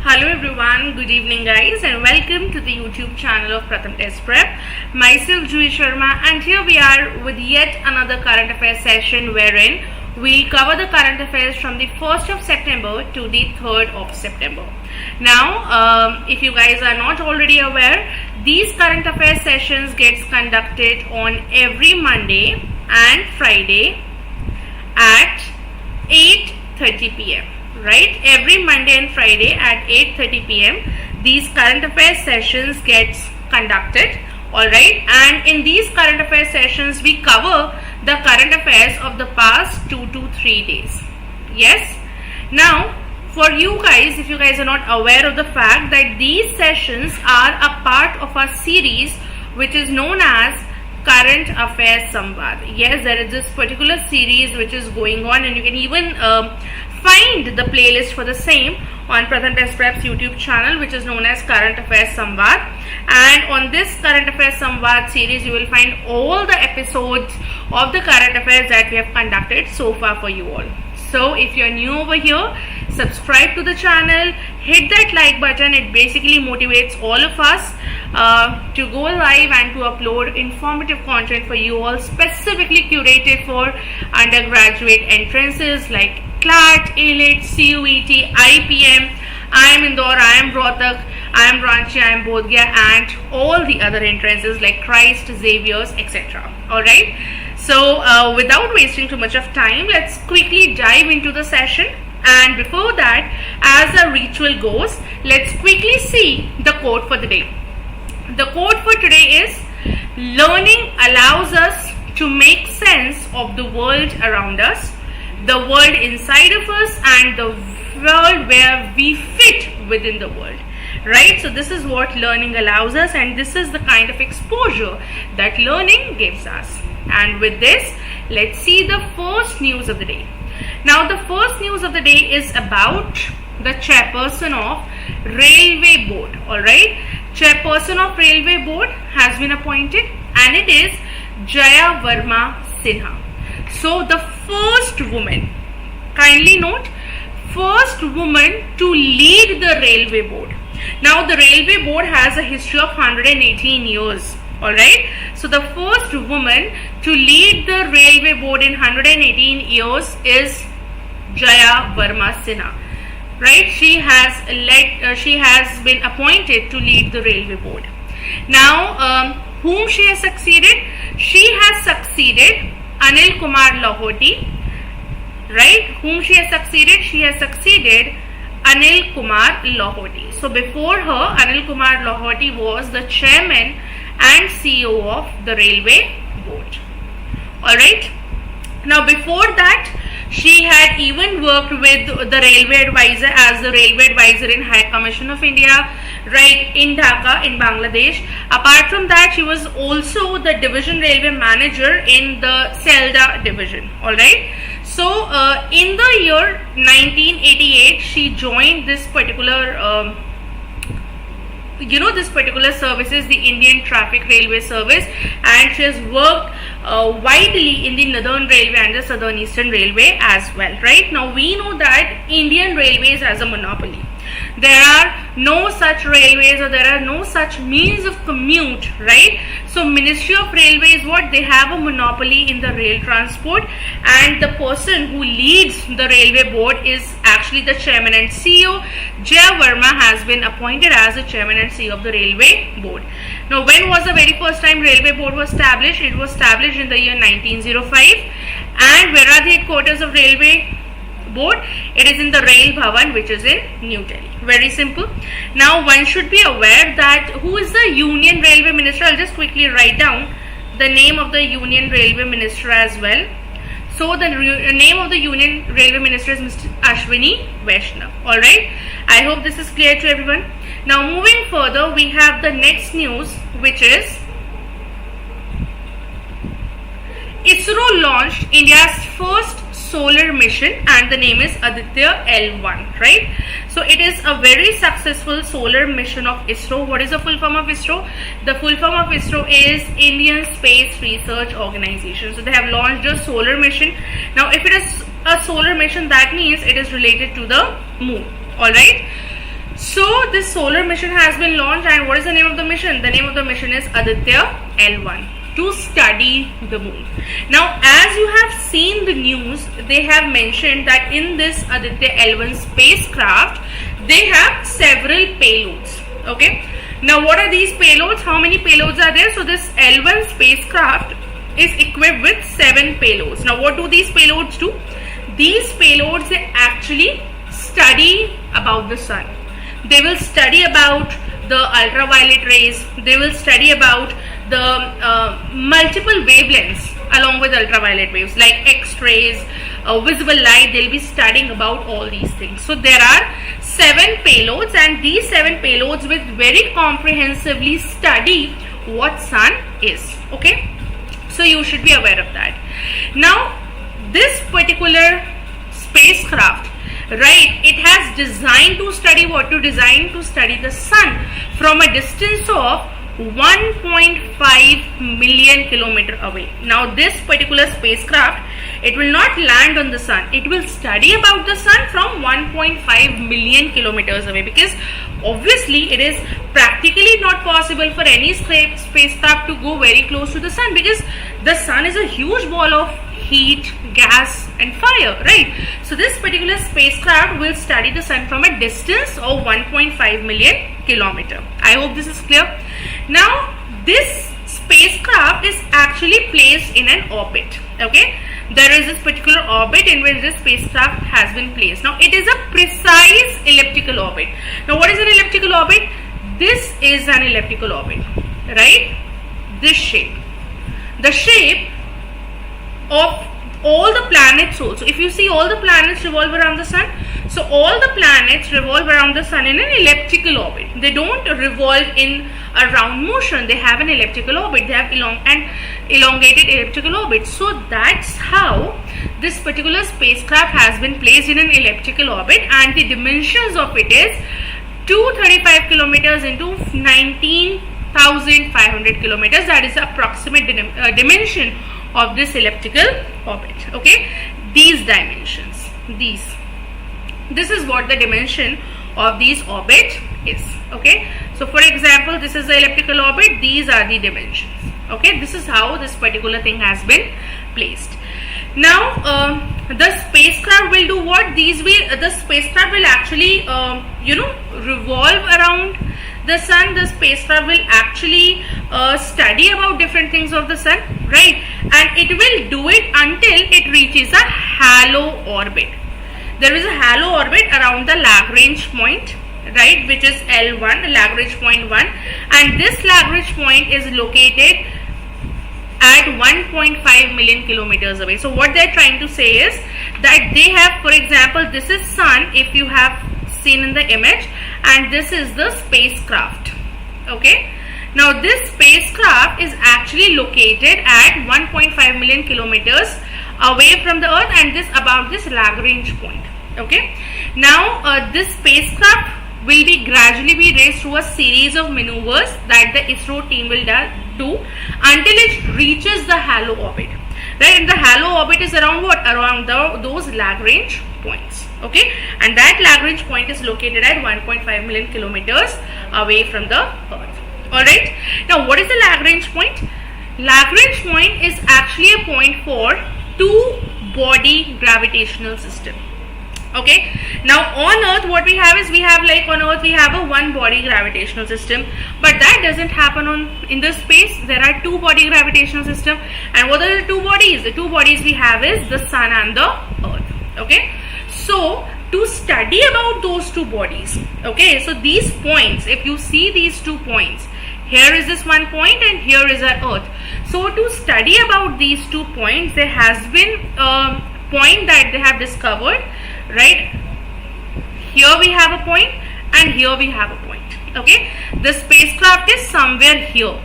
Hello everyone, good evening guys, and welcome to the YouTube channel of PRATHAM Test Prep. Myself Juhi Sharma, and here we are with yet another current affairs session wherein we'll cover the current affairs from the 1st of September to the 3rd of September. Now, if you guys are not already aware, these current affairs sessions gets conducted on every Monday and Friday at 8:30 p.m. Right, every Monday and Friday at 8:30 p.m. these current affairs sessions gets conducted. Alright, and in these current affairs sessions we cover the current affairs of the past 2 to 3 days. Yes, now for you guys, if you guys are not aware of the fact that these sessions are a part of a series which is known as Current Affairs SAMVAD. Yes, there is this particular series which is going on, and you can even find the playlist for the same on PRATHAM Test Prep's YouTube channel, which is known as Current Affairs SAMVAD. And on this Current Affairs SAMVAD series, you will find all the episodes of the current affairs that we have conducted so far for you all. So if you are new over here, subscribe to the channel, hit that like button. It basically motivates all of us to go live and to upload informative content for you all, specifically curated for undergraduate entrances like CLAT, AILET, CUET, IPM. I am Indore, I am Rohtak, I am Ranchi, I am Bodh Gaya, and all the other entrances like Christ, Xavier's, etc. Alright, so without wasting too much of time, let's quickly dive into the session. And before that, as a ritual goes, let's quickly see the quote for the day. The quote for today is, "Learning allows us to make sense of the world around us, the world inside of us, and the world where we fit within the world." Right, so this is what learning allows us, and this is the kind of exposure that learning gives us. And with this, let's see the first news of the day. Now the first news of the day is about the chairperson of Railway Board. Alright, chairperson of Railway Board has been appointed, and it is Jaya Verma Sinha. So the first woman, kindly note, first woman to lead the Railway Board. Now the Railway Board has a history of 118 years. Alright, so the first woman to lead the Railway Board in 118 years is Jaya Verma Sinha. Right, she has been appointed to lead the Railway Board. Now, whom she has succeeded? She has succeeded Anil Kumar Lahoti. Right, whom she has succeeded? She has succeeded Anil Kumar Lahoti. So before her, Anil Kumar Lahoti was the chairman and CEO of the Railway Board. Alright, now before that, she had even worked with the Railway Advisor as the Railway Advisor in High Commission of India, right, in Dhaka in Bangladesh. Apart from that, she was also the Division Railway Manager in the Selda Division. Alright, so in the year 1988, she joined this particular this particular service is the Indian Traffic Railway Service, and she has worked widely in the Northern Railway and the Southern Eastern Railway as well. Right, now we know that Indian Railways has a monopoly. There are no such railways, or there are no such means of commute, right? So Ministry of Railways, what they have a monopoly in the rail transport, and the person who leads the Railway Board is actually the chairman and CEO. Jaya Verma has been appointed as the chairman and CEO of the Railway Board. Now, when was the very first time Railway Board was established? It was established in the year 1905. And where are the headquarters of Railway Board? It is in the Rail Bhavan, which is in New Delhi. Very simple. Now one should be aware that who is the Union Railway Minister. I'll just quickly write down the name of the Union Railway Minister as well. So the name of the Union Railway Minister is Mr. Ashwini Vaishnav. Alright, I hope this is clear to everyone. Now moving further, we have the next news, which is ISRO launched India's first solar mission, and the name is Aditya L1, right? So it is a very successful solar mission of ISRO. What is the full form of ISRO? The full form of ISRO is Indian Space Research Organization. So they have launched a solar mission. Now if it is a solar mission, that means it is related to the moon. Alright, So this solar mission has been launched, and what is the name of the mission? The name of the mission is Aditya L1, to study the moon. Now, as you have seen the news, they have mentioned that in this Aditya L1 spacecraft, they have several payloads. Okay. Now, what are these payloads? How many payloads are there? So this L1 spacecraft is equipped with 7 payloads. Now, what do these payloads do? These payloads, they actually study about the sun. They will study about the ultraviolet rays. They will study about the multiple wavelengths along with ultraviolet waves like X-rays, visible light. They'll be studying about all these things. So there are 7 payloads, and these 7 payloads will very comprehensively study what sun is. Okay, so you should be aware of that. Now, this particular spacecraft, right, it has designed to study what? To design to study the sun from a distance of 1.5 million kilometer away. Now, this particular spacecraft, it will not land on the sun. It will study about the sun from 1.5 million kilometers away, because obviously it is practically not possible for any spacecraft to go very close to the sun, because the sun is a huge ball of heat, gas and fire, right? So this particular spacecraft will study the sun from a distance of 1.5 million kilometer. I hope this is clear. Now, this spacecraft is actually placed in an orbit. Okay, there is this particular orbit in which this spacecraft has been placed. Now, it is a precise elliptical orbit. Now, what is an elliptical orbit? This is an elliptical orbit, right? This shape, the shape of all the planets also. If you see, all the planets revolve around the sun. So all the planets revolve around the sun in an elliptical orbit. They don't revolve in a round motion. They have an elliptical orbit. They have elongated elliptical orbit. So that's how this particular spacecraft has been placed in an elliptical orbit, and the dimensions of it is 235 kilometers into 19,500 kilometers. That is the approximate dimension of this elliptical orbit. Okay, these dimensions, this is what the dimension of these orbit is. Okay, so for example, this is the elliptical orbit, these are the dimensions. Okay, this is how this particular thing has been placed. Now, the spacecraft will do what? The spacecraft will actually revolve around the sun. The spacecraft will actually study about different things of the sun, right? And it will do it until it reaches a halo orbit. There is a halo orbit around the Lagrange point, right, which is L1, the Lagrange point 1, and this Lagrange point is located at 1.5 million kilometers away. So what they are trying to say is that they have, for example, this is sun, if you have seen in the image, and this is the spacecraft. Okay, now this spacecraft is actually located at 1.5 million kilometers away from the earth, and this about this Lagrange point. Okay, now this spacecraft will be gradually be raised through a series of maneuvers that the ISRO team will do until it reaches the halo orbit, right? And the halo orbit is around what? Around those Lagrange points. Okay, and that Lagrange point is located at 1.5 million kilometers away from the earth. Alright, now what is the Lagrange point? Lagrange point is actually a point for two-body gravitational system. Okay, now on earth what we have is, on earth we have a one-body gravitational system, but that doesn't happen in the space. There are two-body gravitational system, and what are the two bodies? The two bodies we have is the sun and the earth. Okay, so to study about those two bodies, okay, so these points, if you see these 2 points, here is this one point and here is our earth. So to study about these 2 points, there has been a point that they have discovered, right? Here we have a point and here we have a point. Okay, the spacecraft is somewhere here.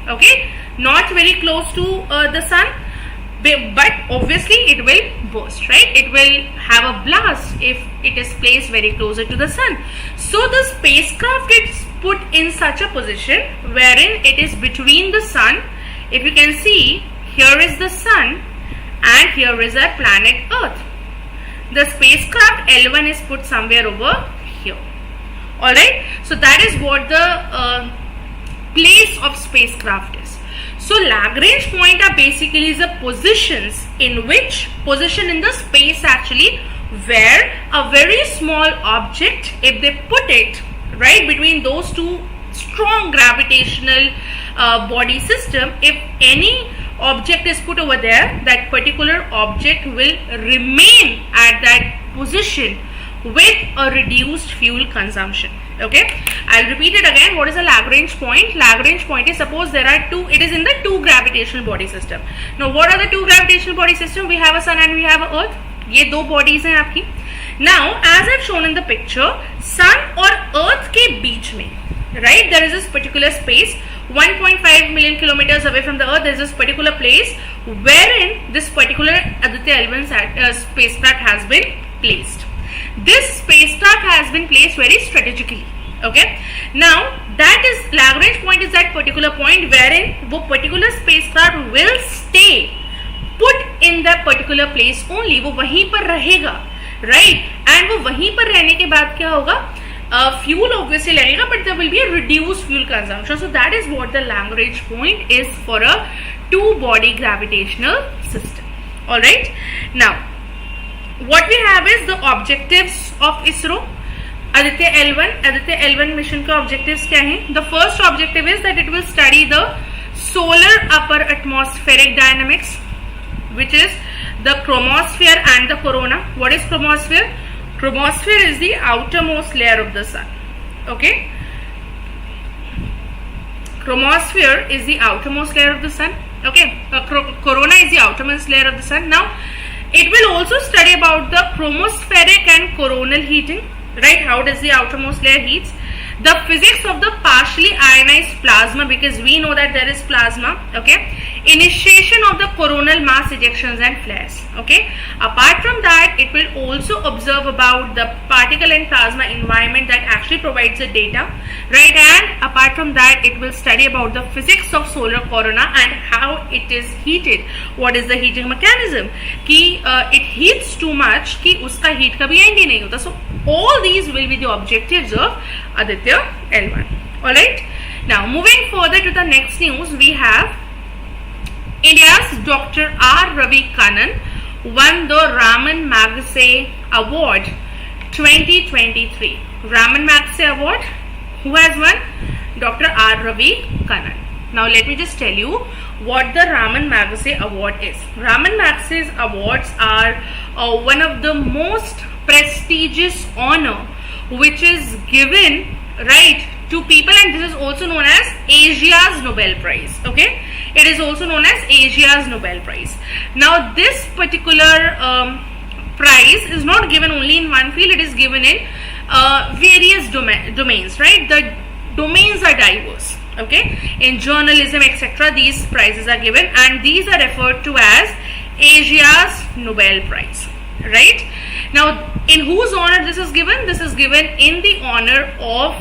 Okay, not very close to the sun, but obviously it will burst, right? It will have a blast if it is placed very closer to the sun. So the spacecraft is put in such a position wherein it is between the sun. If you can see, here is the sun and here is our planet Earth. The spacecraft L1 is put somewhere over here. Alright, so that is what the place of spacecraft is. So Lagrange point are basically the positions in the space actually, where a very small object, if they put it right between those two strong gravitational body system, if any object is put over there, that particular object will remain at that position with a reduced fuel consumption. Okay, I'll repeat it again. What is a Lagrange point? Lagrange point is, suppose there are two, it is in the two gravitational body system. Now what are the two gravitational body system? We have a sun and we have a earth. ये दो bodies हैं आपकी. Now as I've shown in the picture, sun और earth के बीच में, right, there is this particular space 1.5 million kilometers away from the earth. There is this particular place wherein this particular Aditya L1 spacecraft has been placed. This spacecraft has been placed very strategically. Okay, now that is Lagrange point, is that particular point wherein वो particular spacecraft will stay put in that particular place only. वो वहीं पर रहेगा, right, and वो वहीं पर रहने के बाद क्या होगा, fuel obviously लगेगा, but there will be a reduced fuel consumption. So that is what the Lagrange point is for a two body gravitational system. Alright, now what we have is the objectives of ISRO. Aditya L1 mission का objectives क्या हैं? The first objective is that it will study the solar upper atmospheric dynamics, which is the chromosphere and the corona. What is chromosphere? Chromosphere is the outermost layer of the sun. Okay, chromosphere is the outermost layer of the sun. Okay, corona is the outermost layer of the sun. Now it will also study about the chromospheric and coronal heating, right? How does the outermost layer heats? The physics of the partially ionized plasma, because we know that there is plasma. Okay, initiation of the coronal mass ejections and flares. Okay, apart from that, it will also observe about the particle and plasma environment that actually provides the data, right? And apart from that, it will study about the physics of solar corona and how it is heated. What is the heating mechanism? कि it heats too much कि उसका heat कभी end ही नहीं होता. So all these will be the objectives of Aditya L1. Alright, now moving further to the next news, we have India's Dr. R. Ravi Kannan won the Raman Magsaysay Award 2023. Raman Magsaysay Award, who has won? Dr. R. Ravi Kannan. Now let me just tell you what the Raman Magsaysay Award is. Raman Magsaysay Awards are one of the most prestigious honor which is given, right, to people, and this is also known as Asia's Nobel Prize. Okay, it is also known as Asia's Nobel Prize. Now this particular prize is not given only in one field, it is given in various domains, right? The domains are diverse. Okay, in journalism, etc., these prizes are given, and these are referred to as Asia's Nobel Prize, right? Now in whose honor this is given? This is given in the honor of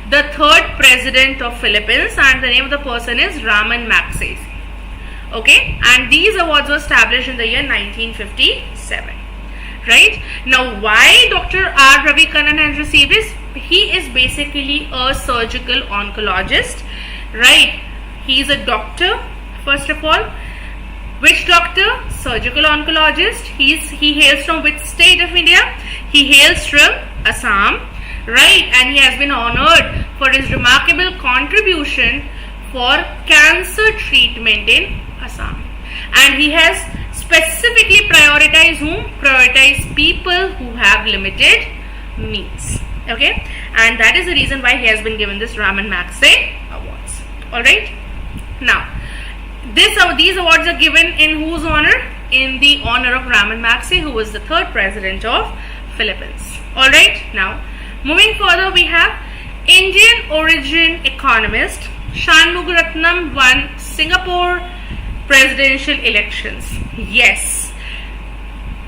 the third president of Philippines, and the name of the person is Raman Magsaysay. Okay, and these awards were established in the year 1957. Right, now why Dr. R. Ravi Kannan has received this? He is basically a surgical oncologist, right? He is a doctor, first of all. Which doctor? Surgical oncologist. He hails from which state of India? He hails from Assam, right? And he has been honored for his remarkable contribution for cancer treatment in Assam. And he has specifically prioritized whom? Prioritized people who have limited means. Okay, and that is the reason why he has been given this Raman Magsaysay Awards. Alright, now these awards are given in whose honor? In the honor of Raman Magsaysay, who was the third president of Philippines. Alright, now moving further, we have Indian origin economist Shanmugaratnam won Singapore presidential elections. Yes,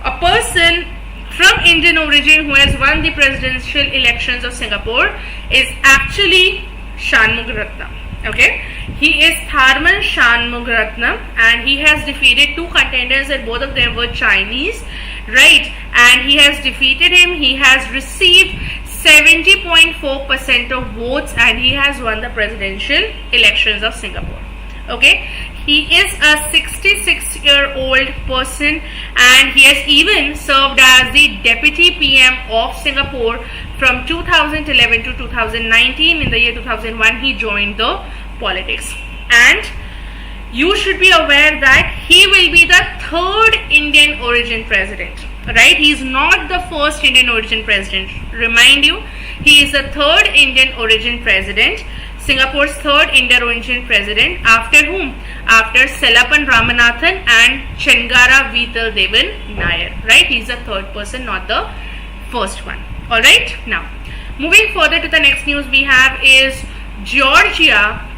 a person from Indian origin who has won the presidential elections of Singapore is actually Shanmugaratnam. Okay, he is Tharman Shanmugaratnam, and he has defeated two contenders, and both of them were Chinese, right? And he has defeated him. He has received 70.4% of votes, and he has won the presidential elections of Singapore. Okay, he is a 66-year-old person, and he has even served as the deputy PM of Singapore from 2011 to 2019. In the year 2001, he joined the politics, and you should be aware that he will be the third Indian origin president, right? He is not the first Indian origin president. Remind you, he is the third Indian origin president, Singapore's third Indian origin president. After whom? After Selapan Ramanathan and Chengara Vital Devan Nair, right? He is the third person, not the first one. Alright, now moving further to the next news we have is Georgia,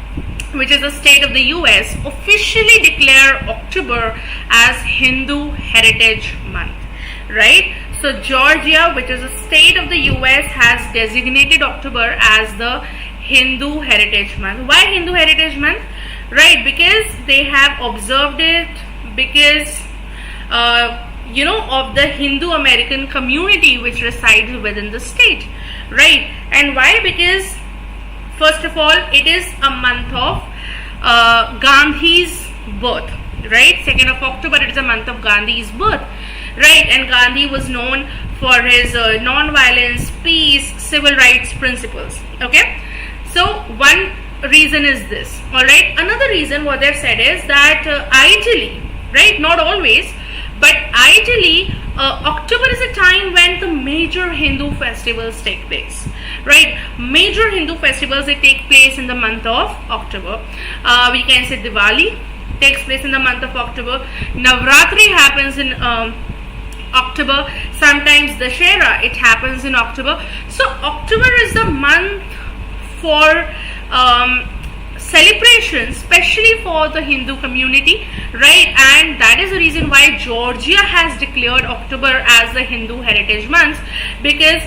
which is a state of the US, officially declare October as Hindu Heritage Month, right? So Georgia, which is a state of the US, has designated October as the Hindu Heritage Month. Why Hindu Heritage Month? Right, because they have observed it because of the Hindu American community which resides within the state, right? And why? Because first of all, it is a month of Gandhi's birth, right? 2nd of October, it is a month of Gandhi's birth, right? And Gandhi was known for his non-violence, peace, civil rights principles. Okay, so one reason is this. All right, another reason what they've said is that ideally, right, not always, but ideally October is a time when the major Hindu festivals take place, right? Major Hindu festivals, they take place in the month of October. We can say Diwali takes place in the month of October. Navratri happens in October. Sometimes Dashera, it happens in October. So October is the month for celebration, especially for the Hindu community, right? And that is the reason why Georgia has declared October as the Hindu Heritage Month, because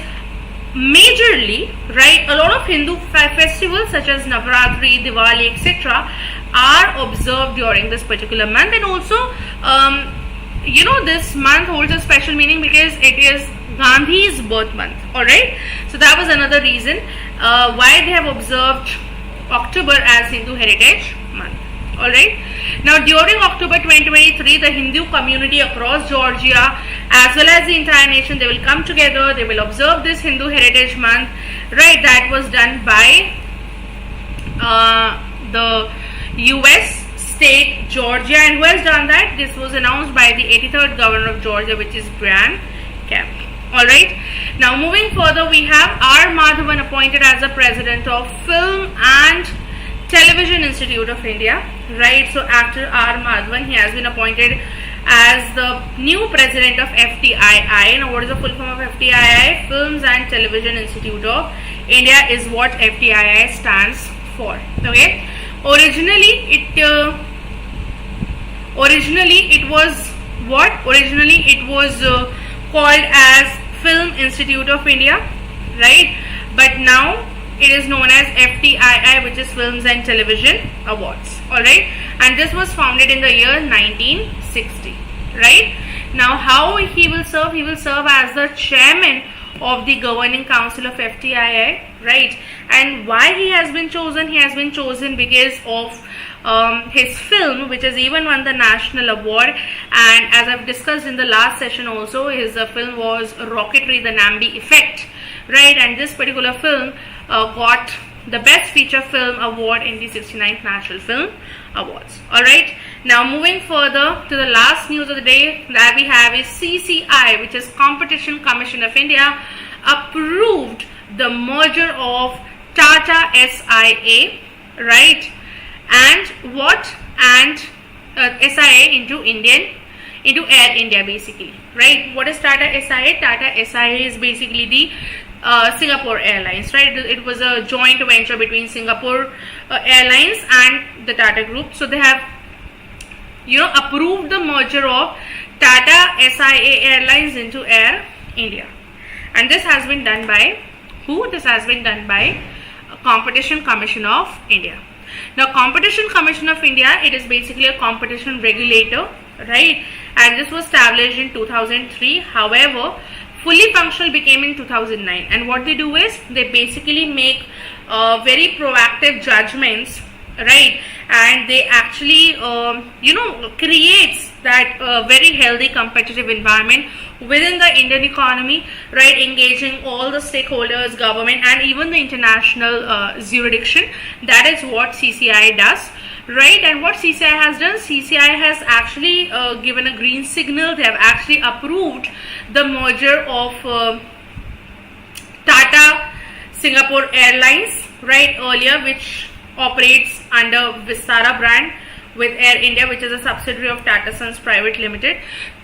majorly, right, a lot of Hindu festivals such as Navratri, Diwali, etc. are observed during this particular month. And also this month holds a special meaning because it is Gandhi's birth month. Alright, so that was another reason why they have observed October as Hindu Heritage Month. Alright, now during October 2023, the Hindu community across Georgia as well as the entire nation, they will come together, they will observe this Hindu Heritage Month, right? That was done by the US state Georgia. And who has done that? This was announced by the 83rd governor of Georgia, which is Brian Kemp. Alright, now moving further, we have R. Madhavan appointed as the president of Film and Television Institute of India, right? So after R. Madhavan, he has been appointed as the new president of FTII. Now what is the full form of FTII? Films and Television Institute of India is what FTII stands for. Okay, originally it was what? Originally it was called as Film Institute of India, right? But now it is known as FTII, which is Films and Television Awards. Alright, and this was founded in the year 1960, right? Now how he will serve? He will serve as the chairman of the governing council of FTII, right? And why he has been chosen? He has been chosen because of his film, which has even won the national award. And as I've discussed in the last session also, his film was Rocketry, the Nambi Effect, right? And this particular film got the Best Feature Film Award in the 69th National Film Awards. Alright, now moving further to the last news of the day that we have is CCI, which is Competition Commission of India, approved the merger of Tata SIA, right? And what? And SIA into Air India, basically, right? What is Tata SIA? Tata SIA is basically the Singapore Airlines, right? It was a joint venture between Singapore Airlines and the Tata Group. So they have, approved the merger of Tata SIA Airlines into Air India. And this has been done by who? This has been done by Competition Commission of India. Now, Competition Commission of India, it is basically a competition regulator, right? And this was established in 2003. However, fully functional became in 2009. And what they do is they basically make very proactive judgments, right? And they actually creates that very healthy competitive environment within the Indian economy, right? Engaging all the stakeholders, government, and even the international jurisdiction. That is what CCI does, right? And what CCI has done, CCI has actually given a green signal. They have actually approved the merger of Tata Singapore Airlines, right, earlier, which operates under Vistara brand, with Air India, which is a subsidiary of Tata Sons Private Limited.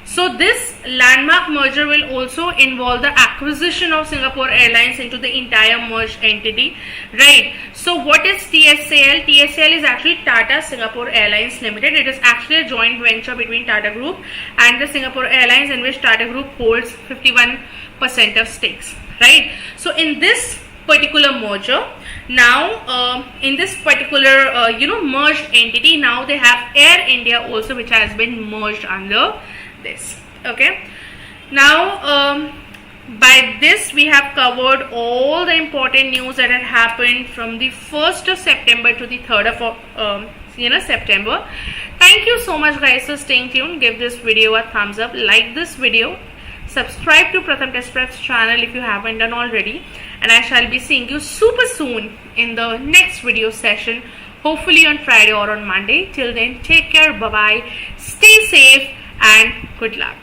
So this landmark merger will also involve the acquisition of Singapore Airlines into the entire merged entity, right? So what is TSAL? TSAL is actually Tata Singapore Airlines Limited. It is actually a joint venture between Tata Group and the Singapore Airlines, in which Tata Group holds 51% of stakes, right? So in this particular merger, now in this particular merged entity, now they have Air India also, which has been merged under this. Okay, now by this we have covered all the important news that had happened from the 1st of September to the 3rd of September. Thank you so much guys for staying tuned. Give this video a thumbs up, like this video, subscribe to Pratham Test Prep's channel if you haven't done already, and I shall be seeing you super soon in the next video session, hopefully on Friday or on Monday. Till then, take care, bye bye, stay safe, and good luck.